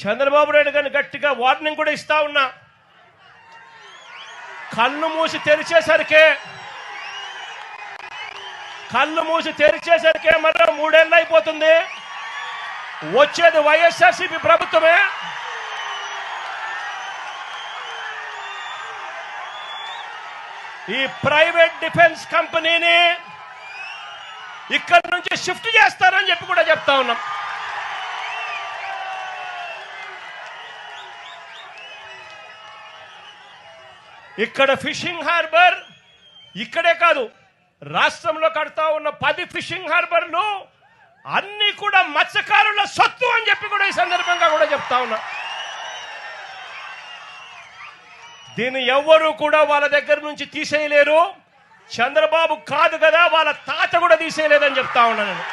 చంద్రబాబు నాయుడు గారిని గట్టిగా వార్నింగ్ కూడా ఇస్తా ఉన్నా. కళ్ళు మూసి తెరిచేసరికే మరో 3 ఏళ్ళు అయిపోతుంది. వచ్చేది వైఎస్ఆర్సీపీ ప్రభుత్వమే. ఈ ప్రైవేట్ డిఫెన్స్ కంపెనీని ఇక్కడి నుంచి షిఫ్ట్ చేస్తారని చెప్పి కూడా చెప్తా ఉన్నాం. ఇక్కడ ఫిషింగ్ హార్బర్ ఇక్కడే కాదు, రాష్ట్రంలో కడతా ఉన్న 10 ఫిషింగ్ హార్బర్లు అన్ని కూడా మత్స్యకారుల సొత్తు అని చెప్పి కూడా ఈ సందర్భంగా కూడా చెప్తా ఉన్నా. దీన్ని ఎవ్వరూ కూడా వాళ్ళ దగ్గర నుంచి తీసేయలేరు. చంద్రబాబు కాదు కదా, వాళ్ళ తాత కూడా తీసేయలేదని చెప్తా ఉన్నా నేను.